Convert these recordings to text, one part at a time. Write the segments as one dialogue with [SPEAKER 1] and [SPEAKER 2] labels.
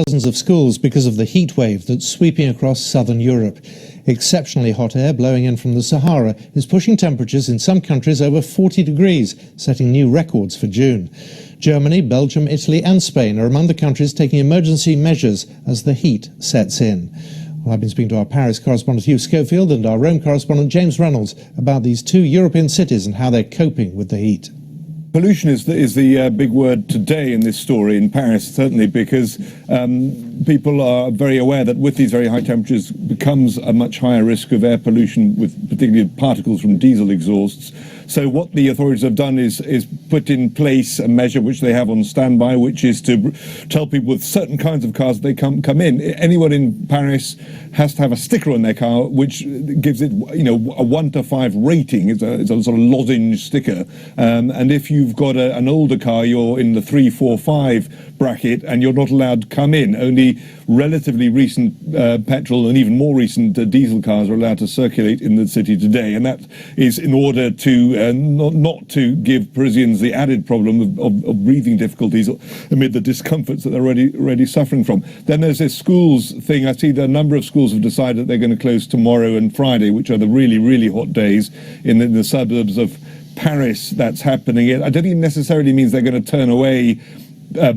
[SPEAKER 1] Thousands of schools because of the heat wave that's sweeping across southern Europe. Exceptionally hot air blowing in from the Sahara is pushing temperatures in some countries over 40 degrees, setting new records for June. Germany, Belgium, Italy and Spain are among the countries taking emergency measures as the heat sets in. Well, I've been speaking to our Paris correspondent Hugh Schofield and our Rome correspondent James Reynolds about these two European cities and how they're coping with the heat.
[SPEAKER 2] Pollution is the big word today in this story in Paris, certainly because people are very aware that with these very high temperatures becomes a much higher risk of air pollution, with particularly particles from diesel exhausts. So what the authorities have done is put in place a measure which they have on standby, which is to tell people with certain kinds of cars that they come in. Anyone in Paris has to have a sticker on their car which gives it, a 1 to 5 rating. It's a sort of lozenge sticker, and if you've got an older car, you're in the 3, 4, 5 bracket, and you're not allowed to come in. Only relatively recent petrol and even more recent diesel cars are allowed to circulate in the city today, and that is in order to not to give Parisians the added problem of breathing difficulties amid the discomforts that they're already suffering from. Then there's this schools thing. I see that a number of schools have decided they're going to close tomorrow and Friday, which are the really hot days in the suburbs of Paris. That's happening. I don't think it necessarily means they're going to turn away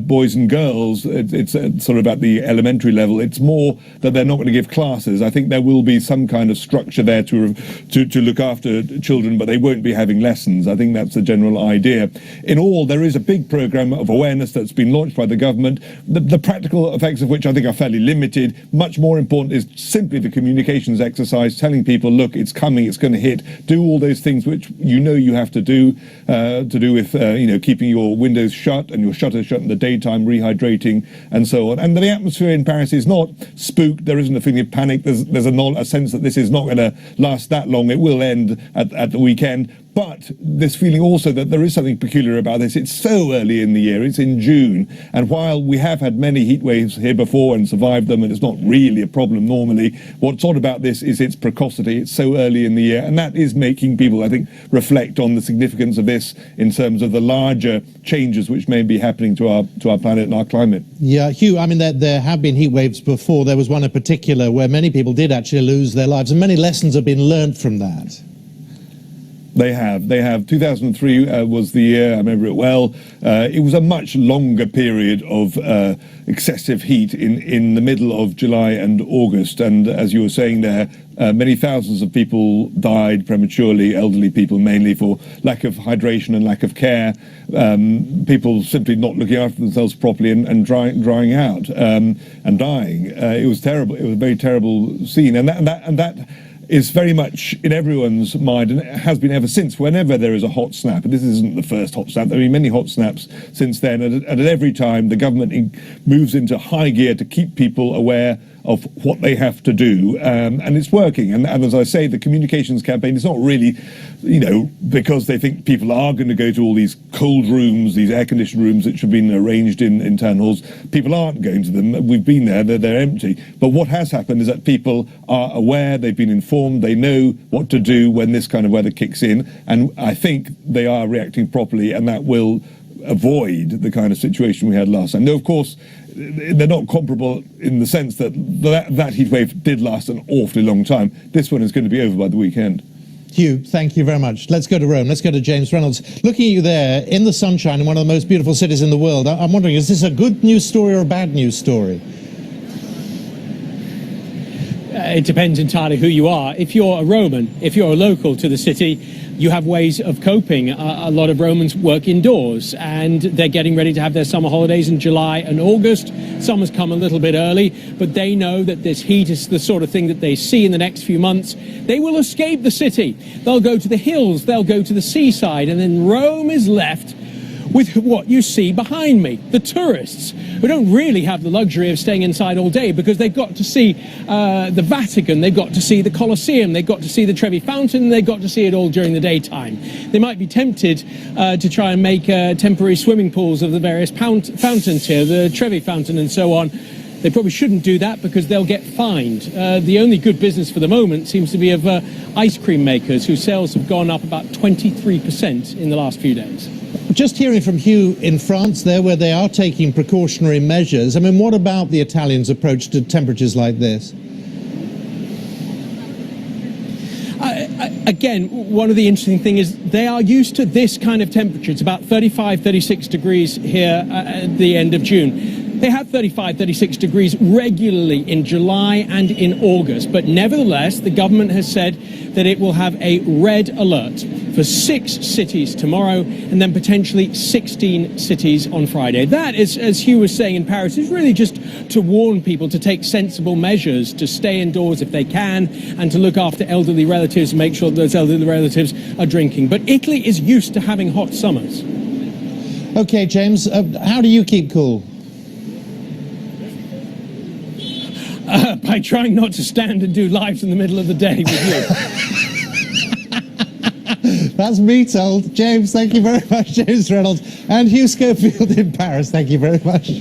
[SPEAKER 2] boys and girls. It's sort of at the elementary level. It's more that they're not going to give classes. I think there will be some kind of structure there to look after children, but they won't be having lessons. I think that's the general idea. In all, there is a big program of awareness that's been launched by the government, the practical effects of which I think are fairly limited. Much more important is simply the communications exercise, telling people, look, it's coming, it's going to hit. Do all those things which you have to do with keeping your windows shut and your shutters shut in the daytime, rehydrating and so on. And the atmosphere in Paris is not spooked. There isn't a feeling of panic. There's a sense that this is not going to last that long. It will end at the weekend. But this feeling also that there is something peculiar about this. It's so early in the year. It's in June. And while we have had many heat waves here before and survived them, and it's not really a problem normally, what's odd about this is its precocity. It's so early in the year. And that is making people, I think, reflect on the significance of this in terms of the larger changes which may be happening to our planet and our climate.
[SPEAKER 1] Yeah, Hugh, I mean, there have been heat waves before. There was one in particular where many people did actually lose their lives, and many lessons have been learned from that.
[SPEAKER 2] They have. 2003 was the year, I remember it well. It was a much longer period of excessive heat in the middle of July and August. And as you were saying there, many thousands of people died prematurely, elderly people mainly, for lack of hydration and lack of care. People simply not looking after themselves properly and drying out and dying. It was terrible. It was a very terrible scene. And that is very much in everyone's mind, and it has been ever since. Whenever there is a hot snap, and this isn't the first hot snap, there have been many hot snaps since then, and at every time the government moves into high gear to keep people aware of what they have to do, and it's working. And as I say, the communications campaign is not really, because they think people are going to go to all these cold rooms, these air-conditioned rooms which have been arranged in town halls. People aren't going to them. We've been there, they're empty. But what has happened is that people are aware, they've been informed, they know what to do when this kind of weather kicks in, and I think they are reacting properly, and that will avoid the kind of situation we had last time. Now, of course, they're not comparable in the sense that that heat wave did last an awfully long time. This one is going to be over by the weekend.
[SPEAKER 1] Hugh, thank you very much. Let's go to Rome. Let's go to James Reynolds. Looking at you there in the sunshine in one of the most beautiful cities in the world, I'm wondering, is this a good news story or a bad news story?
[SPEAKER 3] It depends entirely who you are. If you're a Roman, if you're a local to the city, you have ways of coping. A lot of Romans work indoors, and they're getting ready to have their summer holidays in July and August. Summer's come a little bit early, but they know that this heat is the sort of thing that they see in the next few months. They will escape the city. They'll go to the hills, they'll go to the seaside, and then Rome is left with what you see behind me, the tourists, who don't really have the luxury of staying inside all day because they've got to see the Vatican, they've got to see the Colosseum, they've got to see the Trevi Fountain, they've got to see it all during the daytime. They might be tempted to try and make temporary swimming pools of the various fountains here, the Trevi Fountain and so on. They probably shouldn't do that because they'll get fined. The only good business for the moment seems to be of ice cream makers, whose sales have gone up about 23% in the last few days.
[SPEAKER 1] Just hearing from Hugh in France there, where they are taking precautionary measures. I mean, what about the Italians' approach to temperatures like this?
[SPEAKER 3] Again, one of the interesting things is they are used to this kind of temperature. It's about 35, 36 degrees here at the end of June. They have 35, 36 degrees regularly in July and in August. But nevertheless, the government has said that it will have a red alert for 6 cities tomorrow and then potentially 16 cities on Friday. That is, as Hugh was saying in Paris, is really just to warn people to take sensible measures, to stay indoors if they can, and to look after elderly relatives and make sure that those elderly relatives are drinking. But Italy is used to having hot summers.
[SPEAKER 1] Okay, James, how do you keep cool?
[SPEAKER 3] By trying not to stand and do lives in the middle of the day with you.
[SPEAKER 1] That's me told. James, thank you very much. James Reynolds and Hugh Schofield in Paris. Thank you very much.